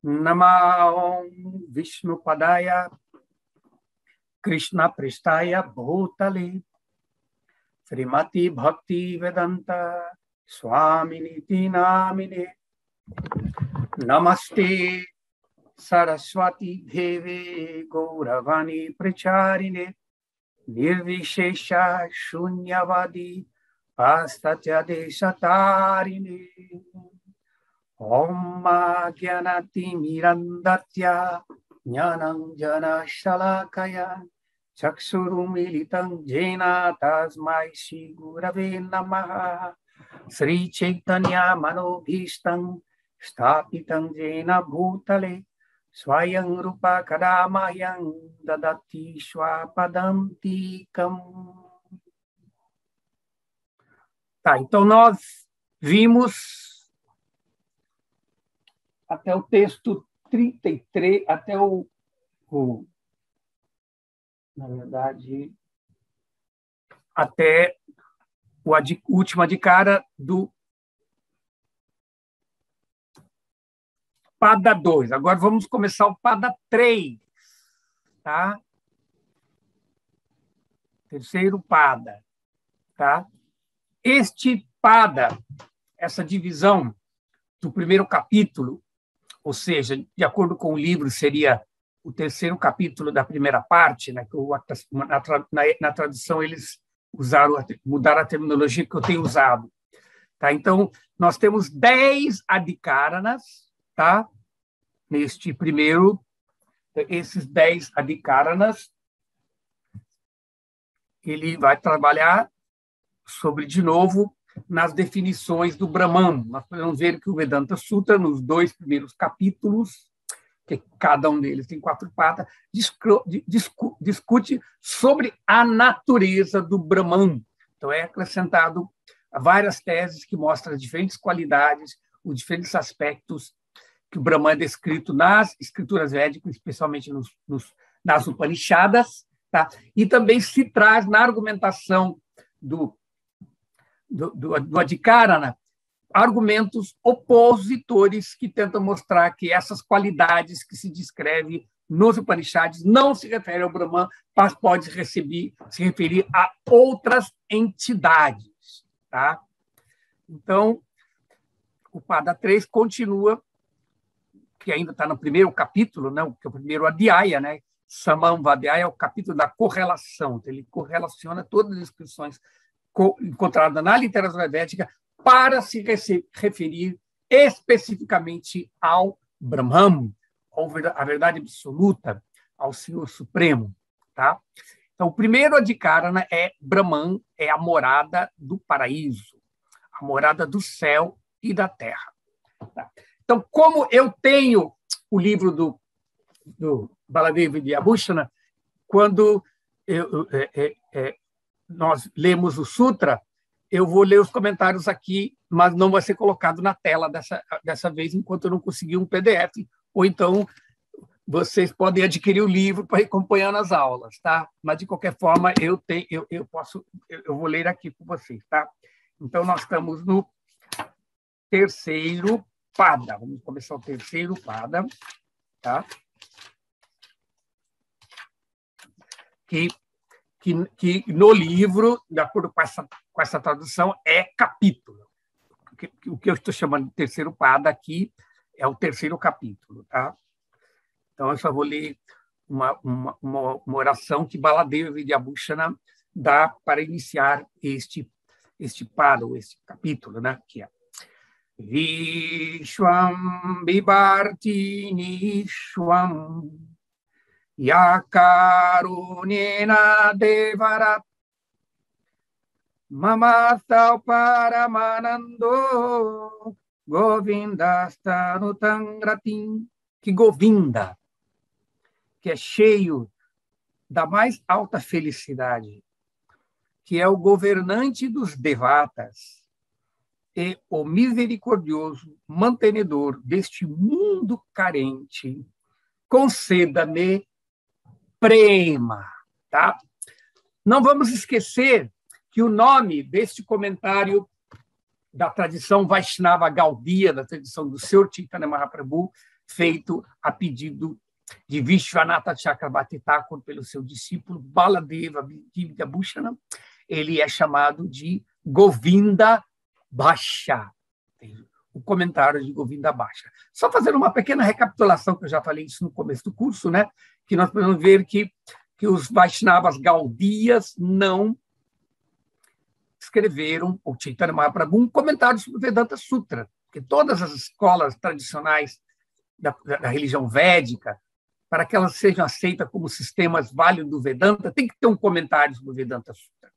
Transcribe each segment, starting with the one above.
Namo Vishnu Padaya Krishna Prestaya Bhutale Srimati Bhakti Vedanta Swaminiti Namine Namaste Saraswati Deve Gauravani Pracharine Nirvishesha Shunyavadi Pastatya Deshatarine Om Gyanati Mirandatya Jnanam Jana Shalakaya Chakshurumilitam Jena Tasmai Shri Gurave Namaha Sri Chaitanya Manobhishtam Stapitam Jena Bhutale Swayam Rupa Kadamayam Dadati Shwapadantikam. Tá, então nós vimos até o texto 33, até na verdade, até o último adhikara do Pada 2. Agora vamos começar o Pada 3, tá? Terceiro Pada, tá? Este Pada, essa divisão do primeiro capítulo, ou seja, de acordo com o livro, seria o terceiro capítulo da primeira parte, né? Na tradução eles mudaram a terminologia que eu tenho usado. Tá? Então, nós temos 10 adhikaranas, tá? Neste primeiro, esses 10 adhikaranas, ele vai trabalhar sobre, de novo, nas definições do Brahman. Nós podemos ver que o Vedanta Sutra, nos 2 primeiros capítulos, que cada um deles tem 4 patas, discute sobre a natureza do Brahman. Então, é acrescentado várias teses que mostram as diferentes qualidades, os diferentes aspectos que o Brahman é descrito nas escrituras védicas, especialmente nas Upanishadas, tá? E também se traz na argumentação do Adhikarana argumentos opositores que tentam mostrar que essas qualidades que se descreve nos Upanishads não se referem ao Brahman, mas pode se referir a outras entidades. Tá? Então, o Pada 3 continua, que ainda está no primeiro capítulo, né, que é o primeiro Adhyaya, né? Samamvadhyaya é o capítulo da correlação. Então, ele correlaciona todas as descrições encontradas na literatura védica para se referir especificamente ao Brahman, à verdade absoluta, ao Senhor Supremo. Tá? Então, o primeiro adhikarana é Brahman, é a morada do paraíso, a morada do céu e da terra. Tá? Então, como eu tenho o livro do Baladeva Vidyabhushana, quando nós lemos o Sutra, eu vou ler os comentários aqui, mas não vai ser colocado na tela dessa vez, enquanto eu não conseguir um PDF, ou então vocês podem adquirir o livro para ir acompanhando as aulas, tá? Mas, de qualquer forma, eu vou ler aqui com vocês, tá? Então, nós estamos no terceiro Pada. Vamos começar o terceiro Pada, tá? Que no livro, de acordo com essa tradução, é capítulo. O que eu estou chamando de terceiro Pada aqui é o terceiro capítulo. Tá? Então, eu só vou ler uma oração que Baladeva Vidyabhushana dá para iniciar este Pada, ou este capítulo, né? Que é Vishwam Bibharti Nishwam Yakarunena Devarat Mamastau Paramanando Govindastanutam Gratim. Que Govinda, que é cheio da mais alta felicidade, que é o governante dos devatas e o misericordioso mantenedor deste mundo carente, conceda-me prema. Tá? Não vamos esquecer que o nome deste comentário da tradição Vaishnava Gaudiya, da tradição do Sr. Chaitanya Mahaprabhu, feito a pedido de Vishwanatha Chakrabarti Thakur pelo seu discípulo Baladeva Vidyabhushana. Ele é chamado de Govinda Bhashya, o comentário de Govinda Bhashya. Só fazendo uma pequena recapitulação, que eu já falei isso no começo do curso, né? Que nós podemos ver que os Vaishnavas Gaudiyas não escreveram, ou Chaitanya Mahaprabhu, um comentário sobre o Vedanta Sutra, porque todas as escolas tradicionais da religião védica, para que elas sejam aceitas como sistemas válidos do Vedanta, tem que ter um comentário sobre o Vedanta Sutra.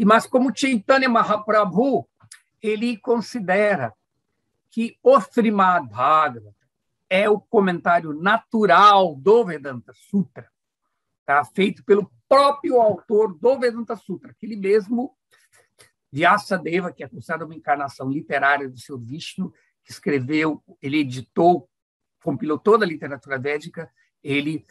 Mas como Chaitanya Mahaprabhu, ele considera que o Srimad Bhagavatam é o comentário natural do Vedanta Sutra, tá? Feito pelo próprio autor do Vedanta Sutra, aquele mesmo Vyasadeva, que é considerado uma encarnação literária do Senhor Vishnu, que escreveu, ele editou, compilou toda a literatura védica, ele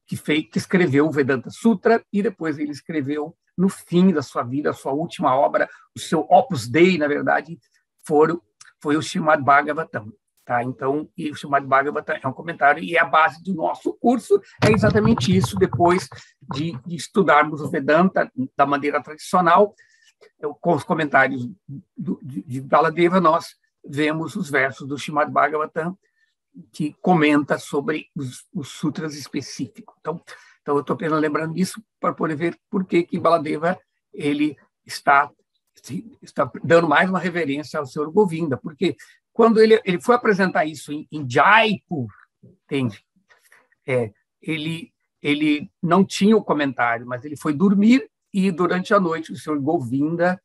que escreveu o Vedanta Sutra, e depois ele escreveu, no fim da sua vida, a sua última obra, o seu Opus Dei, na verdade, foi o Srimad Bhagavatam. Tá? Então, o Srimad Bhagavatam é um comentário, e a base do nosso curso é exatamente isso. Depois de estudarmos o Vedanta da maneira tradicional, com os comentários de Baladeva, nós vemos os versos do Srimad Bhagavatam, que comenta sobre os sutras específicos. Então eu estou apenas lembrando disso para poder ver por que Baladeva ele está dando mais uma reverência ao Senhor Govinda, porque quando ele foi apresentar isso em Jaipur, entende? Ele não tinha o comentário, mas ele foi dormir, e durante a noite o Senhor Govinda,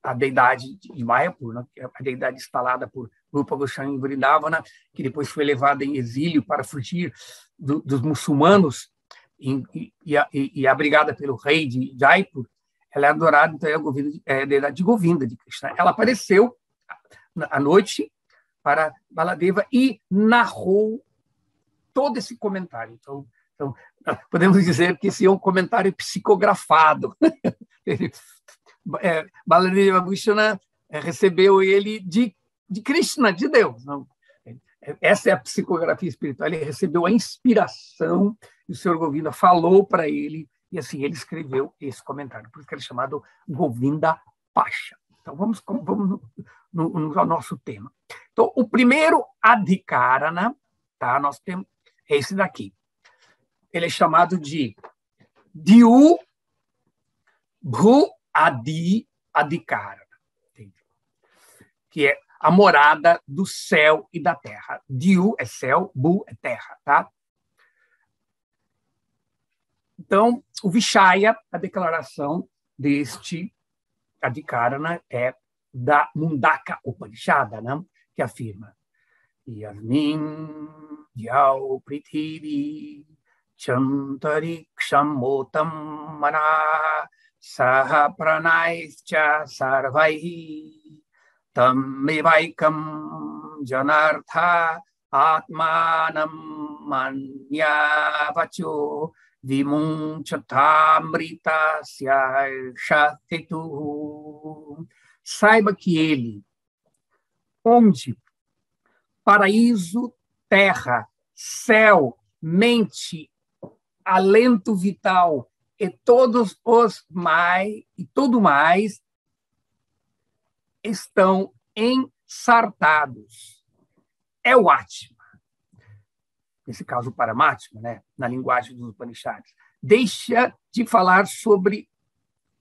a deidade de Mayapur, né, a deidade instalada por Rupa Goswami Vrindavana, que depois foi levada em exílio para fugir dos muçulmanos e abrigada pelo rei de Jaipur, ela é adorada, então é a deidade de Govinda, de Krishna. Ela apareceu à noite para Baladeva e narrou todo esse comentário. Então podemos dizer que esse é um comentário psicografado. Baladeva Bhushana recebeu ele de Krishna, de Deus. Essa é a psicografia espiritual. Ele recebeu a inspiração, e o Senhor Govinda falou para ele, e assim ele escreveu esse comentário. Por isso que ele é chamado Govinda Bhashya. Então, vamos ao nosso tema. Então, o primeiro adhikarana, tá? Nós temos esse daqui. Ele é chamado de Diu Bhu Adi Adhikarana, que é a morada do céu e da terra. Diu é céu, Bu é terra, tá? Então, o Vishaya, a declaração deste Adhikarana é da Mundaka Upanishada, né? Que afirma: Yasmin Yau Prithivi Chantariksham Motam Mana Saha Pranaischa Sarvaihi Tammevaikam Janartha Atmanam Manyavacho Vimunchatamrita Shatitu. Saiba que ele, onde paraíso, terra, céu, mente, alento vital e todos os mais e tudo mais estão ensartados. É o Atma. Nesse caso, o Paramatma, né, na linguagem dos Upanishads, deixa de falar sobre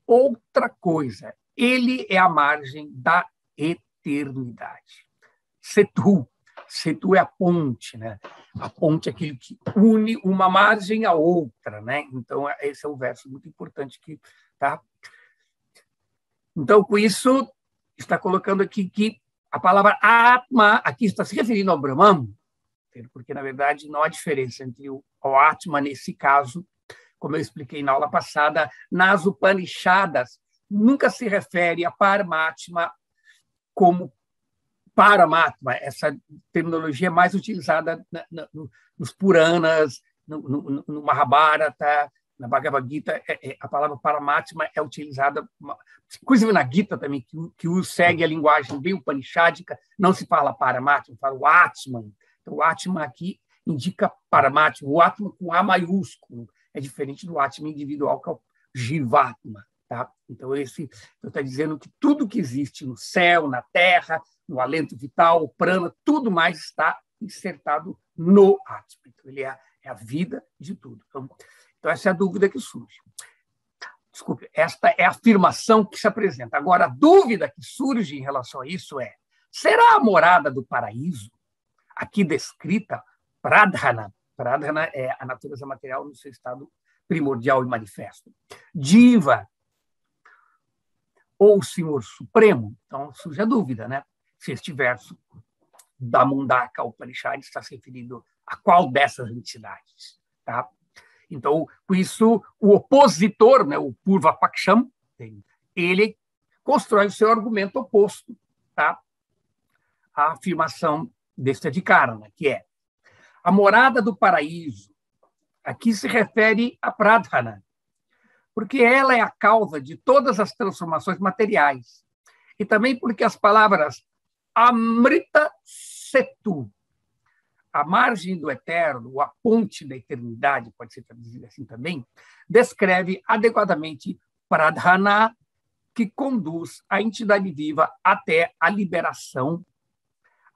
outra coisa. Ele é a margem da eternidade. Setu. Setu é a ponte, né? A ponte é aquilo que une uma margem à outra, né? Então, esse é um verso muito importante aqui, tá? Então, com isso, está colocando aqui que a palavra Atma aqui está se referindo ao Brahman, porque, na verdade, não há diferença entre o Atma, nesse caso, como eu expliquei na aula passada, nas Upanishadas, nunca se refere a Paramatma como Paramatma. Essa terminologia é mais utilizada nos Puranas, no Mahabharata, na Bhagavad Gita. A palavra Paramatma é utilizada, inclusive na Gita também, que segue a linguagem bem upanishádica, não se fala Paramatma, fala o Atman, Então, o Atma aqui indica Paramatma, o Atma com A maiúsculo, é diferente do Atma individual, que é o Jivatma. Tá? Então, esse está dizendo que tudo que existe no céu, na terra, no alento vital, o prana, tudo mais está insertado no Atma. Então, ele é a vida de tudo. Então, essa é a dúvida que surge. Desculpe, esta é a afirmação que se apresenta. Agora, a dúvida que surge em relação a isso é: será a morada do paraíso, aqui descrita, Pradhana? Pradhana é a natureza material no seu estado primordial e manifesto. Diva, ou o Senhor Supremo? Então, surge a dúvida, né? Se este verso da Mundaka Upanishad está se referindo a qual dessas entidades, tá? Então, com isso, o opositor, né, o Purva Paksham, ele constrói o seu argumento oposto, tá? À afirmação deste Adhikarana, que é: a morada do paraíso, aqui se refere a Pradhana, porque ela é a causa de todas as transformações materiais. E também porque as palavras Amrita Setu, a margem do eterno, a ponte da eternidade, pode ser traduzido assim também, descreve adequadamente Pradhana, que conduz a entidade viva até a liberação,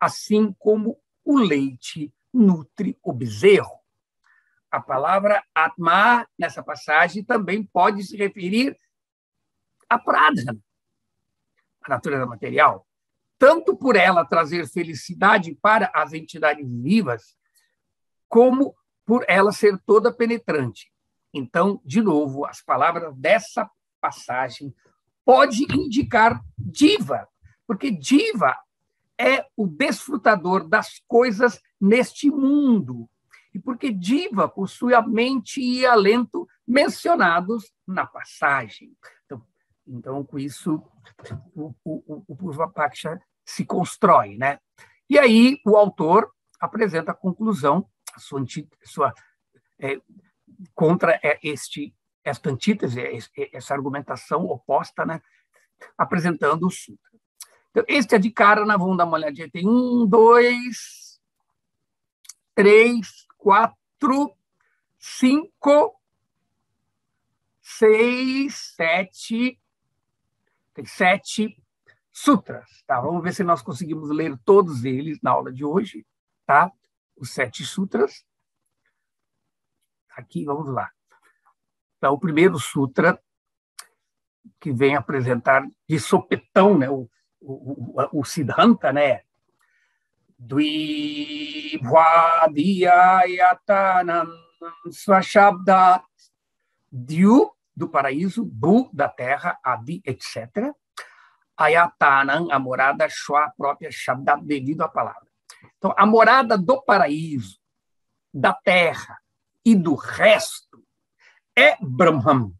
assim como o leite nutre o bezerro. A palavra Atma, nessa passagem, também pode se referir a Pradhana, a natureza material, tanto por ela trazer felicidade para as entidades vivas, como por ela ser toda penetrante. Então, de novo, as palavras dessa passagem pode indicar Diva, porque Diva é o desfrutador das coisas neste mundo, e porque Diva possui a mente e alento mencionados na passagem. Então, com isso, o Purva Paksha se constrói, né? E aí o autor apresenta a conclusão, contra esta antítese, essa argumentação oposta, né? Apresentando o Sutra. Então, este Adhikarana, vamos dar uma olhadinha, tem 1, 2, 3, 4, 5, 6, 7... Tem 7 sutras. Tá? Vamos ver se nós conseguimos ler todos eles na aula de hoje. Tá? Os 7 sutras. Aqui, vamos lá. Então, o primeiro sutra, que vem apresentar de sopetão, né, o Siddhanta, né? Dvivadiyayatanam Swashabdat. Dyu, do paraíso, Bu, da terra, Adi, etc. Ayatanam, a morada, Shwa, própria, Shabda, devido à palavra. Então, a morada do paraíso, da terra e do resto é Brahman,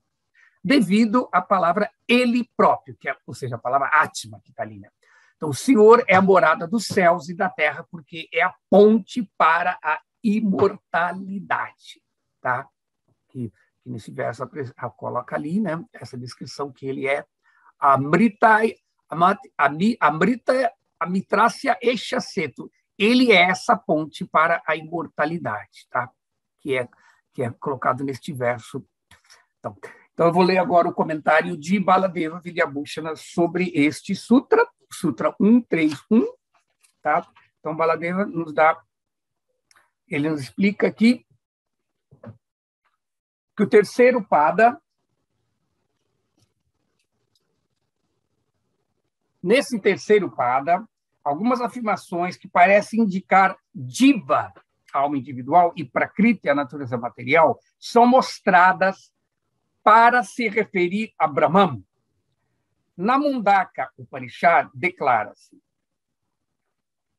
devido à palavra ele próprio, que é, ou seja, a palavra Atma, que está ali. Né? Então, o Senhor é a morada dos céus e da terra, porque é a ponte para a imortalidade. Tá? Que nesse verso coloca ali, né, essa descrição que ele é Amrita Amitrasya Eshasetu. Ele é essa ponte para a imortalidade, tá? que é colocado neste verso. Então, eu vou ler agora o comentário de Baladeva Vidyabhushana sobre este sutra, Sutra 131. Tá? Então, Baladeva ele nos explica aqui que o terceiro pada, nesse terceiro pada, algumas afirmações que parecem indicar Diva, a alma individual, e Prakriti, a natureza material, são mostradas para se referir a Brahman. Na Mundaka Upanishad declara-se: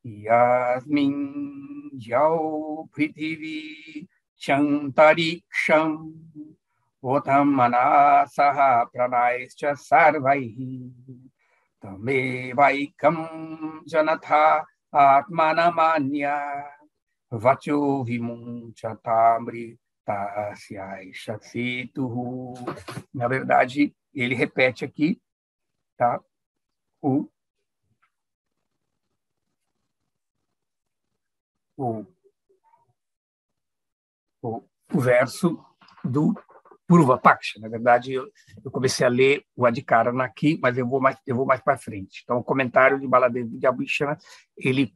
Yasmin Jau Prithvi Chantariksham Votam Manasaha Pranaischa Sarvaihi Tame Vaikam Janatha Atmanamanya Vacho Vimunchatamri Tasyai Setu. Na verdade, ele repete aqui, tá? o, o verso do Purva Paksha. Na verdade, eu comecei a ler o Adhikaran aqui, mas eu vou mais para frente. Então, o comentário de Baladeva Vidyabhishana, ele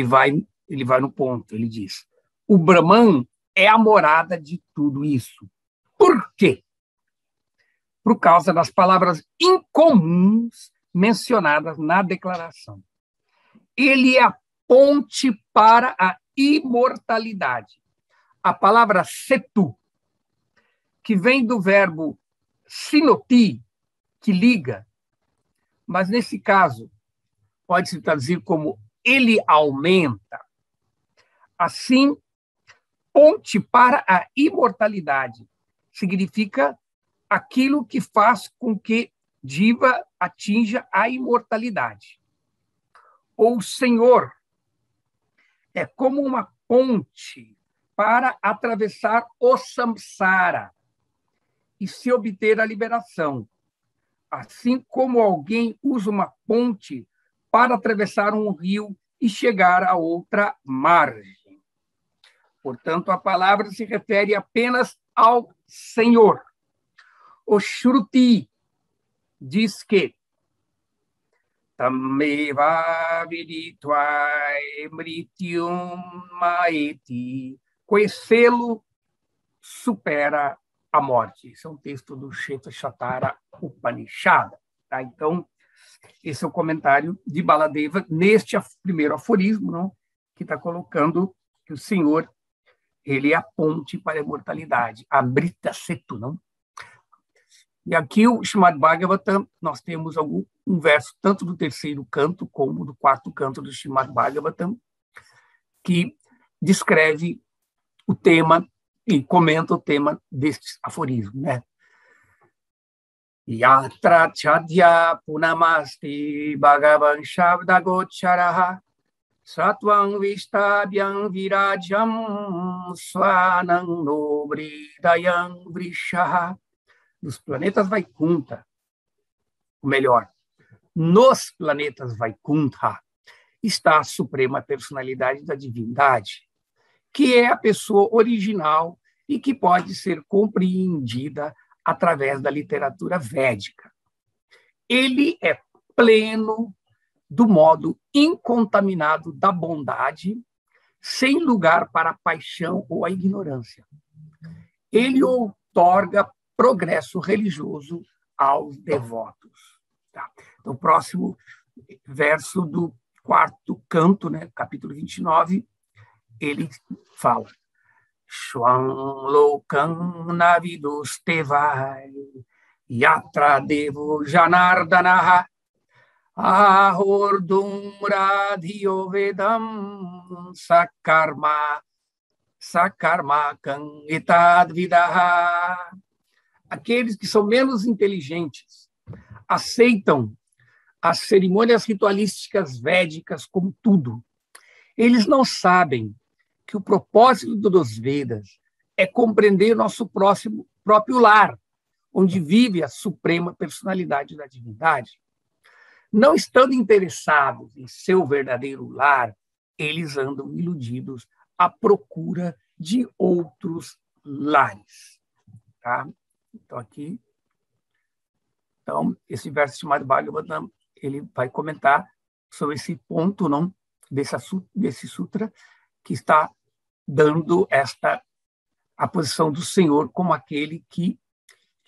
vai no ponto, ele diz: o Brahman é a morada de tudo isso. Por quê? Por causa das palavras incomuns mencionadas na declaração. Ele é a ponte para a imortalidade. A palavra setu, que vem do verbo sinoti, que liga, mas nesse caso pode se traduzir como ele aumenta. Assim, ponte para a imortalidade significa aquilo que faz com que Jiva atinja a imortalidade. O Senhor é como uma ponte para atravessar o samsara e se obter a liberação, assim como alguém usa uma ponte para atravessar um rio e chegar a outra margem. Portanto, a palavra se refere apenas ao Senhor. O Shruti diz que Tameva viditva mrityum maeti. Conhecê-lo supera a morte. Esse é um texto do Shvetashvatara Upanishada. Tá? Então, esse é o comentário de Baladeva neste primeiro aforismo, não? Que está colocando que o Senhor, ele é a ponte para a imortalidade, a Amrita Setu, não? E aqui o Srimad Bhagavatam, nós temos um verso tanto do terceiro canto como do quarto canto do Srimad Bhagavatam, que descreve o tema e comenta o tema deste aforismo, né? Yatra chadya punamasti bhagavan shabda gocharaha satvam vistabhyam virajam svanam nobridayam vrishaha. Dos planetas Vaikuntha, ou melhor, nos planetas Vaikuntha, está a suprema personalidade da divindade, que é a pessoa original e que pode ser compreendida através da literatura védica. Ele é pleno do modo incontaminado da bondade, sem lugar para a paixão ou a ignorância. Ele outorga progresso religioso aos devotos. Tá? Então, o próximo verso do quarto canto, né, capítulo 29, ele fala: Shwan lokam navidus tevai yatra devo janardanaha ahordum radhiyo vedam sakarmakam etadvidaha. Aqueles que são menos inteligentes aceitam as cerimônias ritualísticas védicas como tudo. Eles não sabem que o propósito dos Vedas é compreender nosso próprio lar, onde vive a suprema personalidade da divindade. Não estando interessados em seu verdadeiro lar, eles andam iludidos à procura de outros lares. Tá? Então, esse verso chamado Bhagavatam, ele vai comentar sobre esse ponto, não, desse sutra, que está dando a posição do Senhor como aquele que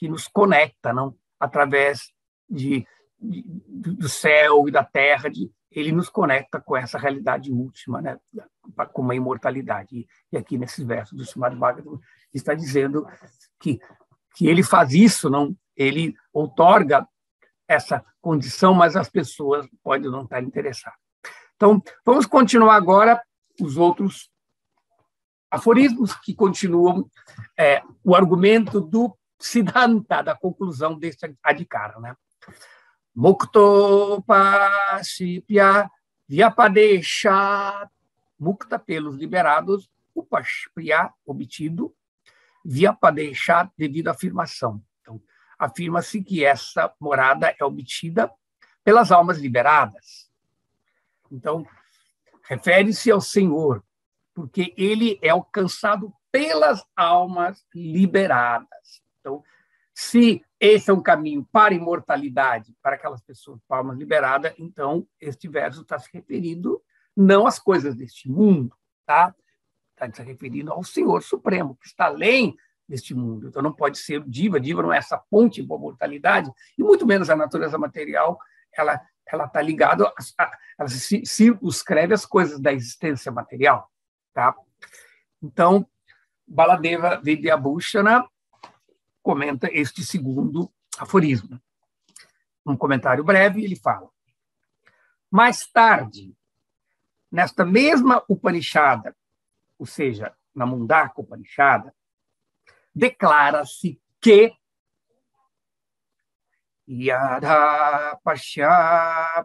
nos conecta, não, através do céu e da terra, ele nos conecta com essa realidade última, né, com uma imortalidade. E aqui nesse verso do Srimad Bhagavatam está dizendo que ele faz isso, não? Ele outorga essa condição, mas as pessoas podem não estar interessadas. Então, vamos continuar agora os outros aforismos que continuam o argumento do Siddhanta, da conclusão deste Adhikara, né? Mukto Pashipya Vyapadesha, mukta pelos liberados, upashpriya, obtido, Vyapadesha, devido à afirmação. Então, afirma-se que essa morada é obtida pelas almas liberadas. Então, refere-se ao Senhor, porque ele é alcançado pelas almas liberadas. Então, se esse é um caminho para a imortalidade, para aquelas pessoas com almas liberadas, então este verso está se referindo não às coisas deste mundo, tá? Está se referindo ao Senhor Supremo, que está além deste mundo. Então não pode ser diva, diva não é essa ponte para a mortalidade, e muito menos a natureza material, ela está ligada, ela se circunscreve às coisas da existência material, tá? Então, Baladeva Vidyabhushana comenta este segundo aforismo. Um comentário breve, ele fala: mais tarde, nesta mesma Upanishada, ou seja, na Mundaka Upanishada, declara-se que Yadha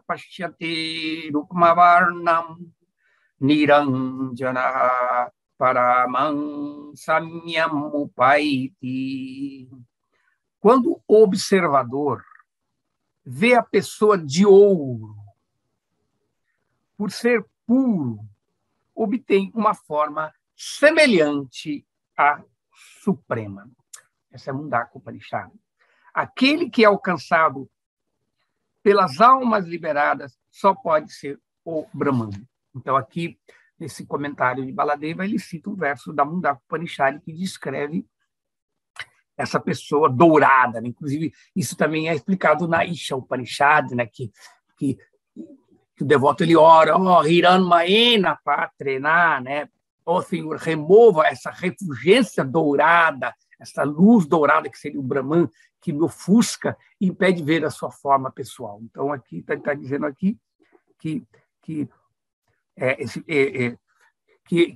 pashyati rukmavarnam niranjana paramam samyam upaiti. Quando o observador vê a pessoa de ouro, por ser puro, obtém uma forma semelhante à suprema. Essa é a Mundaka Upanishada. Aquele que é alcançado pelas almas liberadas só pode ser o Brahman. Então, aqui, nesse comentário de Baladeva, ele cita um verso da Mundaka Upanishada que descreve essa pessoa dourada, né? Inclusive, isso também é explicado na Isha Upanishad, né? que o devoto ele ora, Hiranmayena Patrena, né? Ó Senhor, remova essa refulgência dourada, essa luz dourada que seria o Brahman, que me ofusca e impede de ver a sua forma pessoal. Então, aqui está dizendo aqui que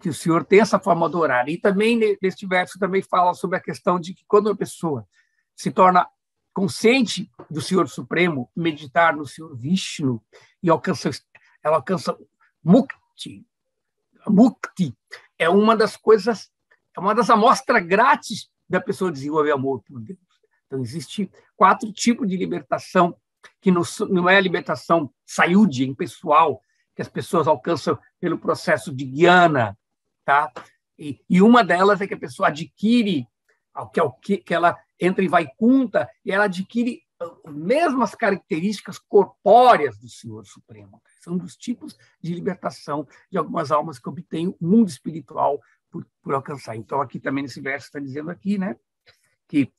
o Senhor tem essa forma dourada. E também, neste verso, também fala sobre a questão de que quando uma pessoa se torna consciente do Senhor Supremo, meditar no Senhor Vishnu, e ela alcança Mukti. Mukti é uma das coisas, é uma das amostras grátis da pessoa desenvolver amor por Deus. Então, existem 4 tipos de libertação, que não é a libertação sayudhi, impessoal, que as pessoas alcançam pelo processo de jnana, tá? E uma delas é que a pessoa adquire, que ela entra em Vaikunta e ela adquire as mesmas características corpóreas do Senhor Supremo. São dos tipos de libertação de algumas almas que obtêm o mundo espiritual por alcançar. Então, aqui também nesse verso está dizendo aqui, né, que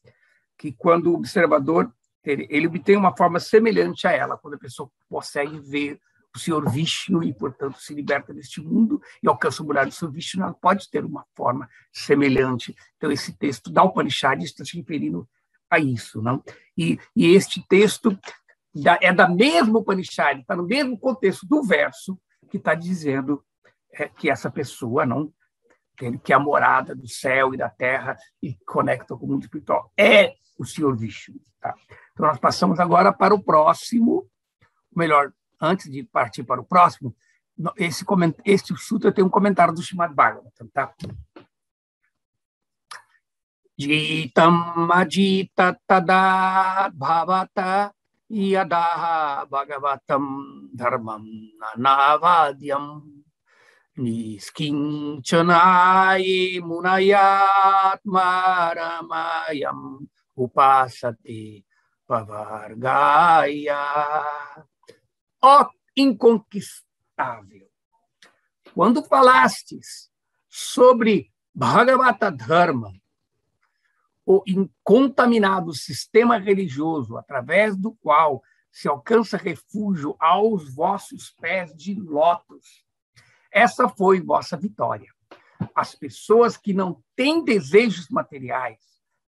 quando o observador ele obtém uma forma semelhante a ela, quando a pessoa consegue ver o Senhor Vishnu e, portanto, se liberta deste mundo e alcança o mundo do Senhor Vishnu, ela pode ter uma forma semelhante. Então, esse texto da Upanishad está se referindo a isso, não? E este texto é da mesma Upanishad, está no mesmo contexto do verso que está dizendo que essa pessoa não que é a morada do céu e da terra e conecta com o mundo espiritual é o Senhor Vishnu. Tá? Então, nós passamos agora para o próximo, melhor, antes de partir para o próximo, este sutra tem um comentário do Srimad Bhagavatam, tá? Jitam ajita tadat bhavata yadaha bhagavatam dharmam nanavadyam niskinchanaye munayat maramayam upasate pavargaya. Ó inconquistável, quando falastes sobre Bhagavata Dharma, o incontaminado sistema religioso através do qual se alcança refúgio aos vossos pés de lótus, essa foi vossa vitória. As pessoas que não têm desejos materiais,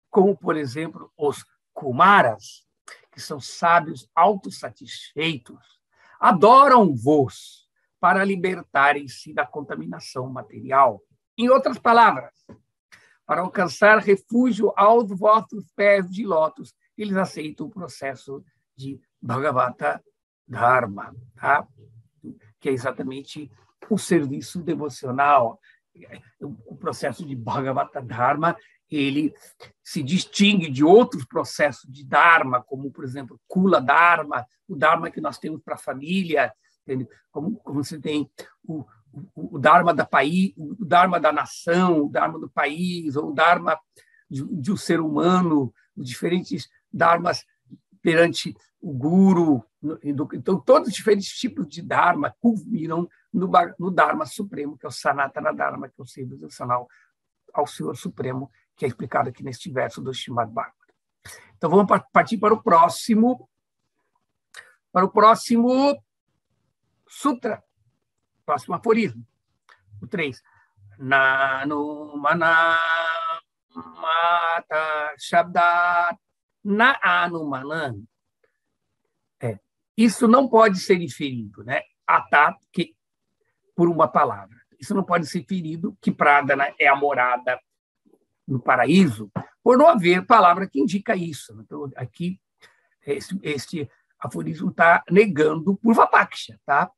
como, por exemplo, os Kumaras, que são sábios autossatisfeitos, adoram-vos para libertarem-se da contaminação material. Em outras palavras, para alcançar refúgio aos vossos pés de lótus, eles aceitam o processo de Bhagavata Dharma, tá? Que é exatamente o serviço devocional. O processo de Bhagavata Dharma, ele se distingue de outros processos de Dharma, como, por exemplo, Kula Dharma, o Dharma que nós temos para a família, como você tem o Dharma o Dharma da nação, o Dharma do país, ou o Dharma de um ser humano, os diferentes Dharmas perante o Guru. Então, todos os diferentes tipos de Dharma culminam no Dharma Supremo, que é o Sanatana Dharma, que é o ser devocional ao Senhor Supremo, que é explicado aqui neste verso do Srimad Bhagavatam. Então, vamos partir para o próximo sutra, próximo aforismo, o 3. Nanu mana mata shabdat na anumanan. Isso não pode ser inferido, né? Atá, que por uma palavra. Isso não pode ser inferido que Pradana é a morada no paraíso, por não haver palavra que indica isso. Então, aqui, este aforismo está negando por Vapaksha, tá?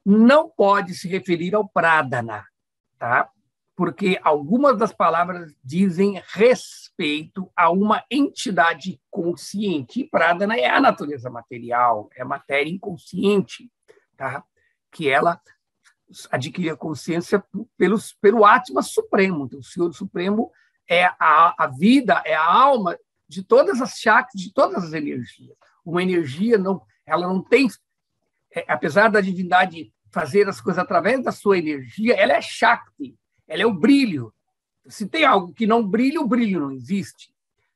Não pode se referir ao Pradana, tá? Porque algumas das palavras dizem respeito a uma entidade consciente. E Pradana é a natureza material, é matéria inconsciente, tá? Que ela adquire a consciência pelo Atma Supremo. Então, o Senhor Supremo é a vida, é a alma de todas as chakras, de todas as energias. Uma energia, ela não tem... apesar da divindade fazer as coisas através da sua energia, ela é Shakti, ela é o brilho. Se tem algo que não brilha, o brilho não existe.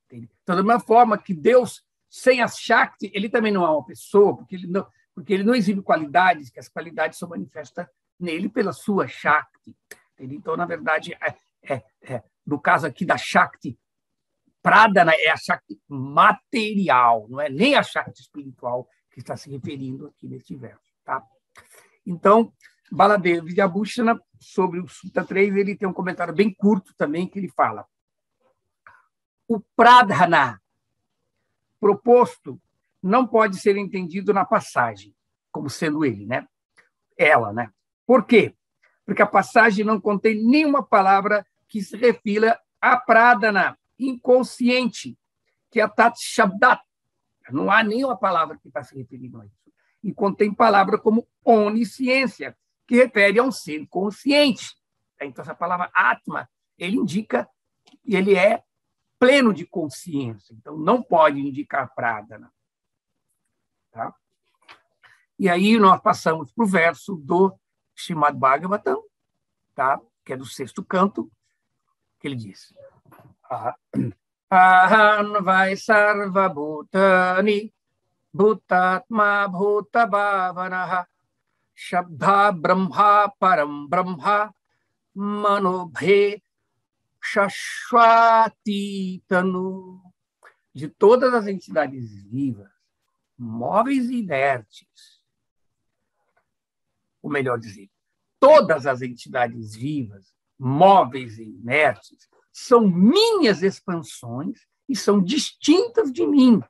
Entende? Então, da mesma forma que Deus, sem as Shakti, ele também não é uma pessoa, porque ele não exibe qualidades, que as qualidades são manifestas nele pela sua Shakti. Entende? Então, na verdade, no caso aqui da Shakti, Pradana é a Shakti material, não é nem a Shakti espiritual que está se referindo aqui neste verso. Tá? Então, Baladeva Vidyabhushana, sobre o Sutta 3, ele tem um comentário bem curto também, que ele fala: o Pradhana proposto não pode ser entendido na passagem, como sendo ele, né? Ela, né? Por quê? Porque a passagem não contém nenhuma palavra que se refira a Pradhana inconsciente, que é Tat Shabdat. Não há nenhuma palavra que está se referindo a isso. E contém palavra como onisciência, que refere a um ser consciente. Então, essa palavra Atma, ele indica que ele é pleno de consciência. Então, não pode indicar Pradhana. Tá? E aí nós passamos para o verso do Srimad Bhagavatam, tá? Que é do 6º canto, que ele diz: Aham vai sarva bhutani bhutatma bhuta bhavanaha shabdha brahma param brahma manobhe shashwati tanu. De todas as entidades vivas, móveis e inertes, ou melhor dizer, todas as entidades vivas, móveis e inertes, são minhas expansões e são distintas de mim.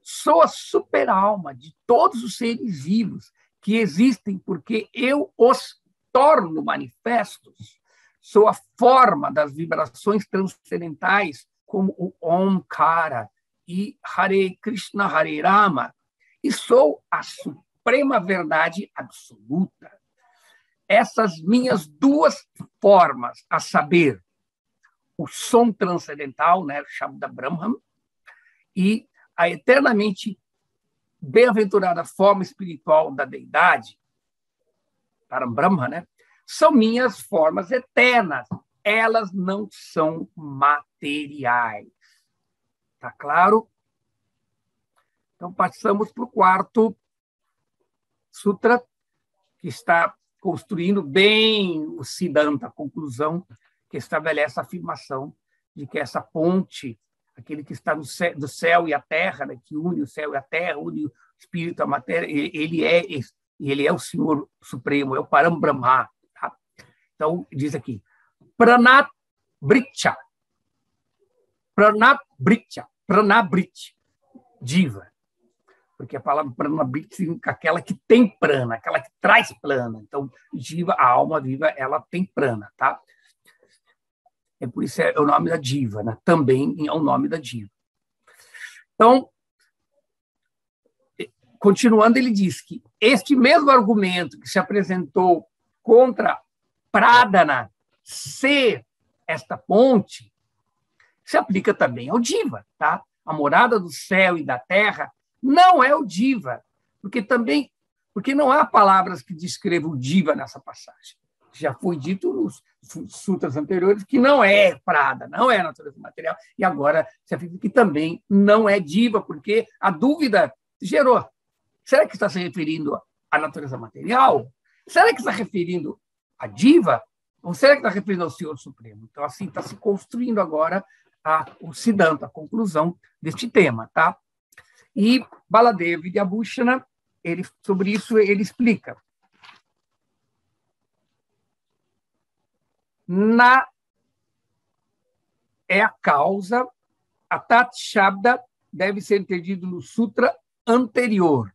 Sou a super-alma de todos os seres vivos que existem porque eu os torno manifestos. Sou a forma das vibrações transcendentais, como o Omkara e Hare Krishna, Hare Rama. E sou a suprema verdade absoluta. Essas minhas duas formas, a saber, o som transcendental, né, o Shabda Brahman, e a eternamente bem-aventurada forma espiritual da deidade, Parambrahma, né, são minhas formas eternas. Elas não são materiais. Tá claro? Então, passamos para o 4º sutra, que está construindo bem o Siddhanta, a conclusão, que estabelece a afirmação de que essa ponte, aquele que está do céu e a terra, né, que une o céu e a terra, une o espírito e a matéria, ele é o Senhor Supremo, é o Parambrahma. Tá? Então, diz aqui, Pranat Bricha, Diva. Porque a palavra Pranabrit significa aquela que tem prana, aquela que traz prana. Então, Diva, a alma viva, ela tem prana, tá? É por isso é o nome da Diva, né? Também é o nome da Diva. Então, continuando, ele diz que este mesmo argumento que se apresentou contra Pradana ser esta ponte se aplica também ao Diva, tá? A morada do céu e da terra não é o Diva, porque não há palavras que descrevam o Diva nessa passagem. Já foi dito nos sutras anteriores que não é Prada, não é natureza material, e agora se afirma que também não é Diva, porque a dúvida gerou. Será que está se referindo à natureza material? Será que está referindo à Diva? Ou será que está referindo ao Senhor Supremo? Então, assim, está se construindo agora o Siddhanta, a conclusão deste tema. Tá? E Baladeva Vidyabhushana, sobre isso, ele explica. É a causa, a Tat Shabda deve ser entendido no sutra anterior.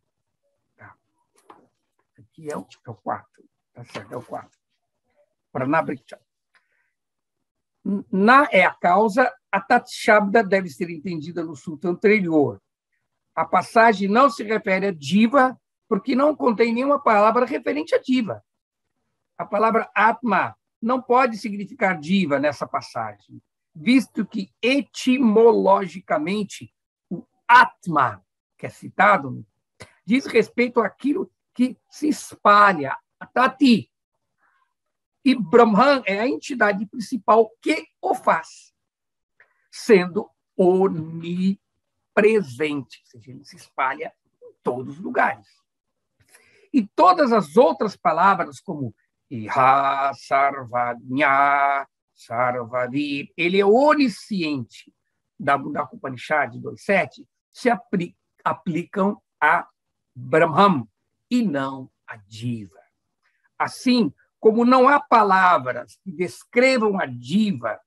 Tá. Aqui é o 4. Tá certo, é o 4. Pranabricha. É a causa, a Tat Shabda deve ser entendida no sutra anterior. A passagem não se refere a Diva, porque não contém nenhuma palavra referente a Diva. A palavra Atma não pode significar Diva nessa passagem, visto que etimologicamente o Atma, que é citado, diz respeito àquilo que se espalha, a Tati. E Brahman é a entidade principal que o faz, sendo onipresente, ou seja, ele se espalha em todos os lugares. E todas as outras palavras, como Iha, Sarvagnya, Sarvadir, ele é onisciente, da Upanishad 2.7, se aplicam a Brahman e não a Diva. Assim, como não há palavras que descrevam a Diva,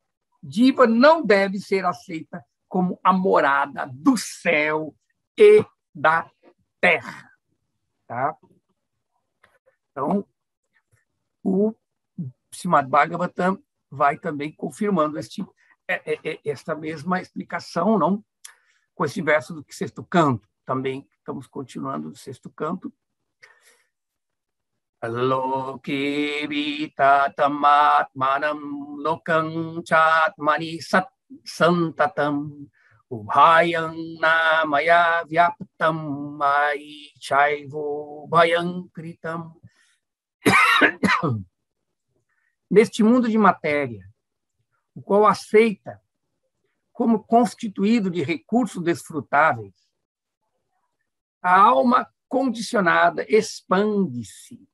Diva não deve ser aceita como a morada do céu e da terra. Tá? Então, o Srimad Bhagavatam vai também confirmando esta mesma explicação, não? Com esse verso do sexto canto. Também estamos continuando do sexto canto. Loke vitatamatmanam lokam chatmani santatam ubhayam namaya vyaptam mai chaivo bhayam kritam. Neste mundo de matéria, o qual aceita como constituído de recursos desfrutáveis, a alma condicionada expande-se,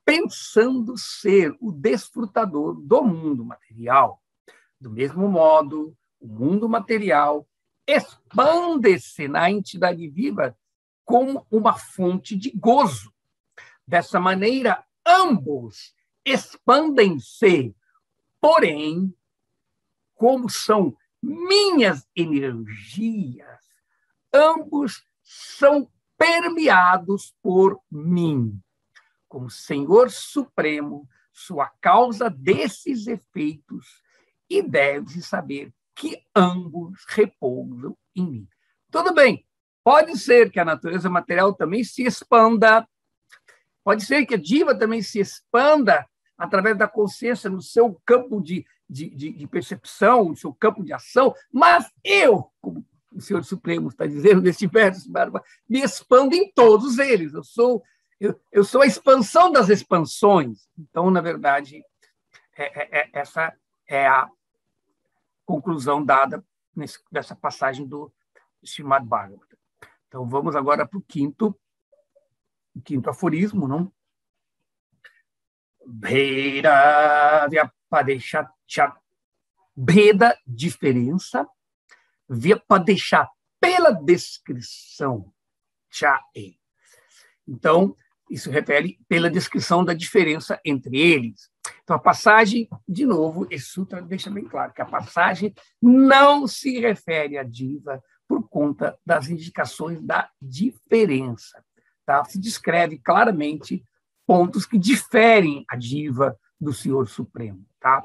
pensando ser o desfrutador do mundo material. Do mesmo modo, o mundo material expande-se na entidade viva como uma fonte de gozo. Dessa maneira, ambos expandem-se, porém, como são minhas energias, ambos são permeados por mim. Como Senhor Supremo, sou a causa desses efeitos e deve-se saber que ambos repousam em mim. Tudo bem, pode ser que a natureza material também se expanda, pode ser que a Diva também se expanda através da consciência no seu campo de percepção, no seu campo de ação, mas eu, como o Senhor Supremo está dizendo neste verso, me expando em todos eles. Eu sou a expansão das expansões. Então, na verdade, essa é a conclusão dada nessa passagem do Srimad Bhagavatam. Então, vamos agora para o quinto aforismo, não? Bheda Vyapadesha, Bheda, diferença, Vyapadesha, pela descrição, Chae. Então, isso refere pela descrição da diferença entre eles. Então, a passagem, de novo, esse sutra deixa bem claro que a passagem não se refere à Diva por conta das indicações da diferença. Tá? Se descreve claramente pontos que diferem a Diva do Senhor Supremo. Tá?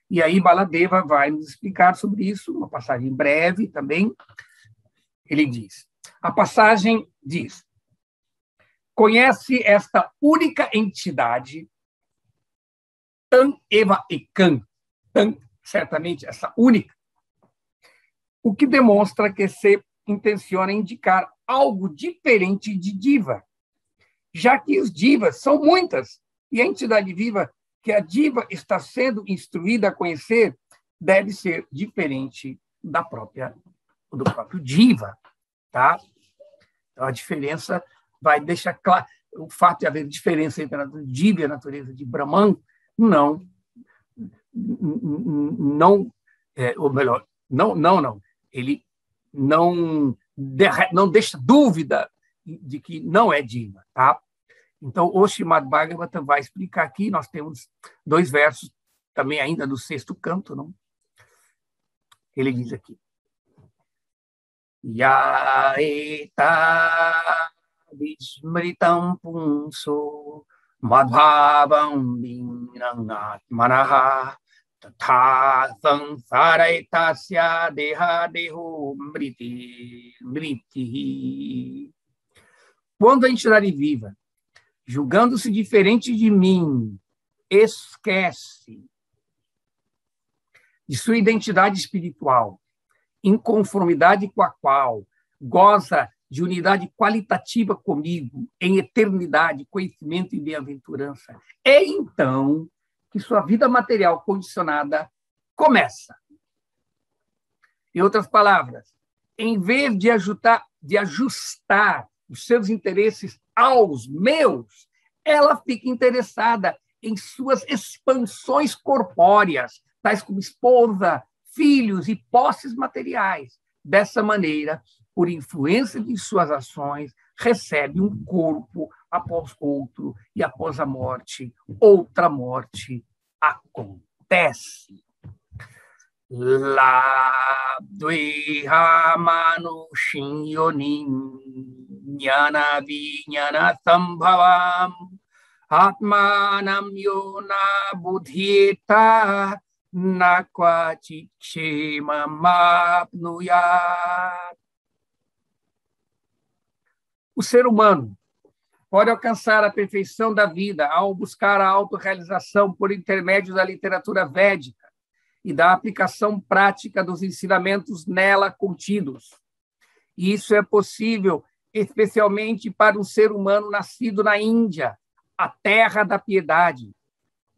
E aí Baladeva vai nos explicar sobre isso, uma passagem breve também. Ele diz, a passagem diz, conhece esta única entidade, Tan, Eva e Kan. Tan, certamente, essa única, o que demonstra que se intenciona indicar algo diferente de diva, já que os divas são muitas, e a entidade viva que a diva está sendo instruída a conhecer deve ser diferente do próprio diva. Tá? Então, a diferença vai deixar claro. O fato de haver diferença entre a natureza de diva e a natureza de Brahman, ou melhor, não. Ele não deixa dúvida de que não é diva. Tá? Então, o Srimad Bhagavatam vai explicar aqui, nós temos 2 versos, também ainda do 6º canto, não? Ele diz aqui, Ya eta vismritam punso madhavam vinangatmanaha tatha sansaraitasya deha deho mritihi. Quando a entidade viva, julgando-se diferente de mim, esquece de sua identidade espiritual, em conformidade com a qual goza de unidade qualitativa comigo, em eternidade, conhecimento e bem-aventurança, é então que sua vida material condicionada começa. Em outras palavras, em vez de ajustar os seus interesses aos meus, ela fica interessada em suas expansões corpóreas, tais como esposa, filhos e posses materiais. Dessa maneira, por influência de suas ações, recebe um corpo após outro, e após a morte, outra morte acontece. La dveha manushin yonim jnana vijnana sambhavam atmanam yona buddhyeta nakvachit kshemam apnuyat. O ser humano pode alcançar a perfeição da vida ao buscar a autorrealização por intermédio da literatura védica e da aplicação prática dos ensinamentos nela contidos. E isso é possível especialmente para um ser humano nascido na Índia, a terra da piedade.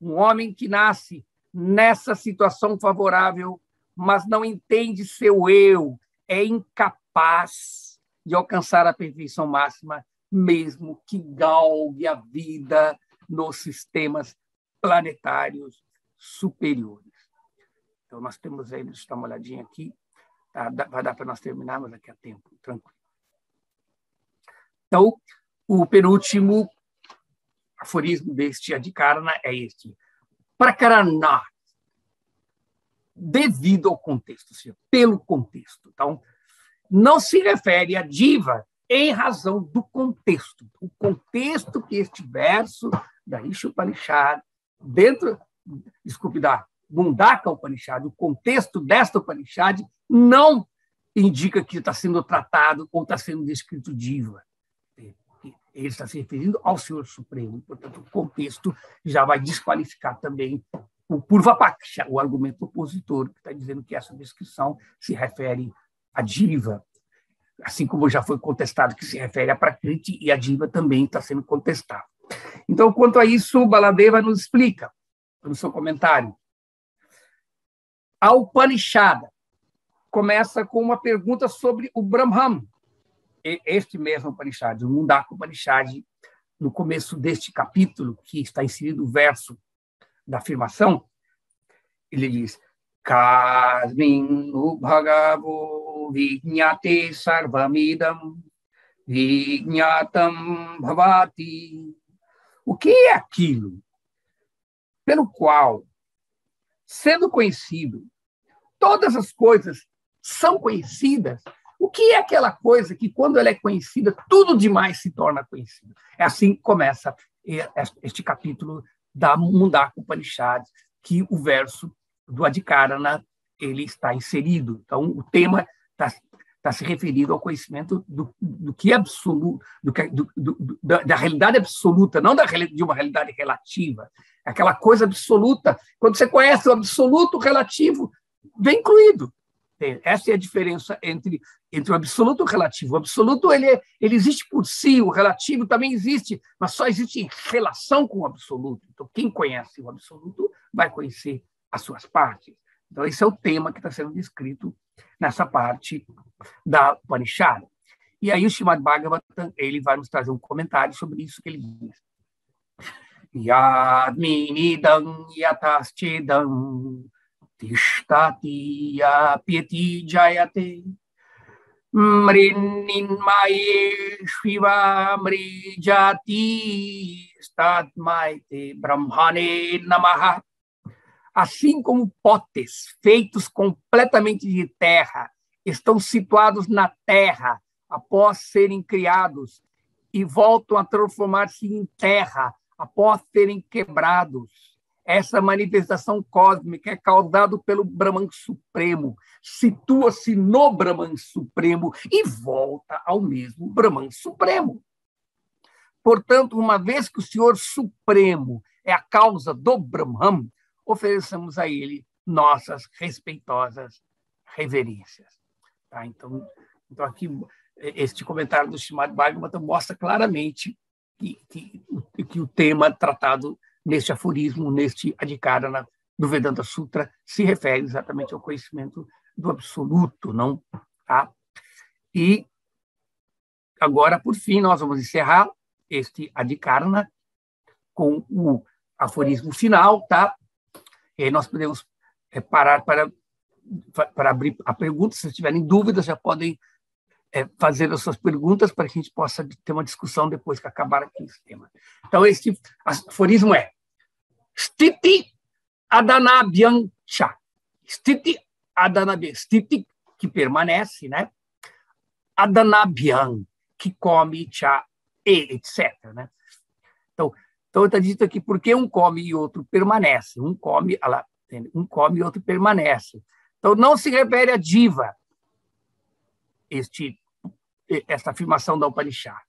Um homem que nasce nessa situação favorável, mas não entende seu eu, é incapaz de alcançar a perfeição máxima, mesmo que galgue a vida nos sistemas planetários superiores. Então, nós temos aí, deixa eu dar uma olhadinha aqui, tá? Vai dar para nós terminarmos daqui a tempo, tranquilo. Então, o penúltimo aforismo deste Adhikarana é este. Prakarana, devido ao contexto, ou seja, pelo contexto. Então, não se refere a diva em razão do contexto. O contexto que este verso da Isha Upanishad, da Mundaka Upanishad, o contexto desta Upanishad não indica que está sendo tratado ou está sendo descrito diva. Ele está se referindo ao Senhor Supremo. Portanto, o contexto já vai desqualificar também o Purvapaksha, o argumento opositor, que está dizendo que essa descrição se refere à diva, assim como já foi contestado que se refere a Prakriti, e a diva também está sendo contestada. Então, quanto a isso, Baladeva nos explica, no seu comentário. A Upanishad começa com uma pergunta sobre o Brahman. Este mesmo Upanishad, o Mundaka Upanishad, no começo deste capítulo, que está inserido o verso da afirmação, ele diz: Kasmin bhagavo vijñate sarvamidam vijñatam bhavati. O que é aquilo pelo qual, sendo conhecido, todas as coisas são conhecidas? O que é aquela coisa que, quando ela é conhecida, tudo demais se torna conhecido? É assim que começa este capítulo da Mundaka Upanishad, que o verso do Adhikarana ele está inserido. Então, o tema está está se referindo ao conhecimento do que é absoluto, da realidade absoluta, não de uma realidade relativa. Aquela coisa absoluta. Quando você conhece o absoluto, o relativo vem incluído. Essa é a diferença entre o absoluto e o relativo. O absoluto ele existe por si, o relativo também existe, mas só existe em relação com o absoluto. Então, quem conhece o absoluto vai conhecer as suas partes. Então, esse é o tema que está sendo descrito nessa parte da Upanishad. E aí o Srimad Bhagavatam ele vai nos trazer um comentário sobre isso que ele diz. Yadminidam yataschedam tishtati apyati jayate mrinninmaye shiva mrijati statmaite brahmane namaha. Assim como potes feitos completamente de terra estão situados na terra após serem criados e voltam a transformar-se em terra após serem quebrados. Essa manifestação cósmica é causada pelo Brahman Supremo, situa-se no Brahman Supremo e volta ao mesmo Brahman Supremo. Portanto, uma vez que o Senhor Supremo é a causa do Brahman, ofereçamos a ele nossas respeitosas reverências. Tá? Então, aqui, este comentário do Srimad Bhagavatam mostra claramente que o tema tratado neste aforismo, neste Adhikarana do Vedanta Sutra, se refere exatamente ao conhecimento do absoluto. Não? Tá? E agora, por fim, nós vamos encerrar este Adhikarana com o aforismo final, tá? E aí nós podemos parar para abrir a pergunta. Se tiverem dúvidas, já podem fazer as suas perguntas para que a gente possa ter uma discussão depois que acabar aqui esse tema. Então, este aforismo é Sthiti Adanabhyam Cha. Sthiti Adanabhyam. Sthiti, que permanece, né? Adanabhyam, que come, Cha, etc. Né? Então, está dito aqui porque um come e outro permanece. Um come e outro permanece. Então, não se refere a diva, esta afirmação da Upanishad,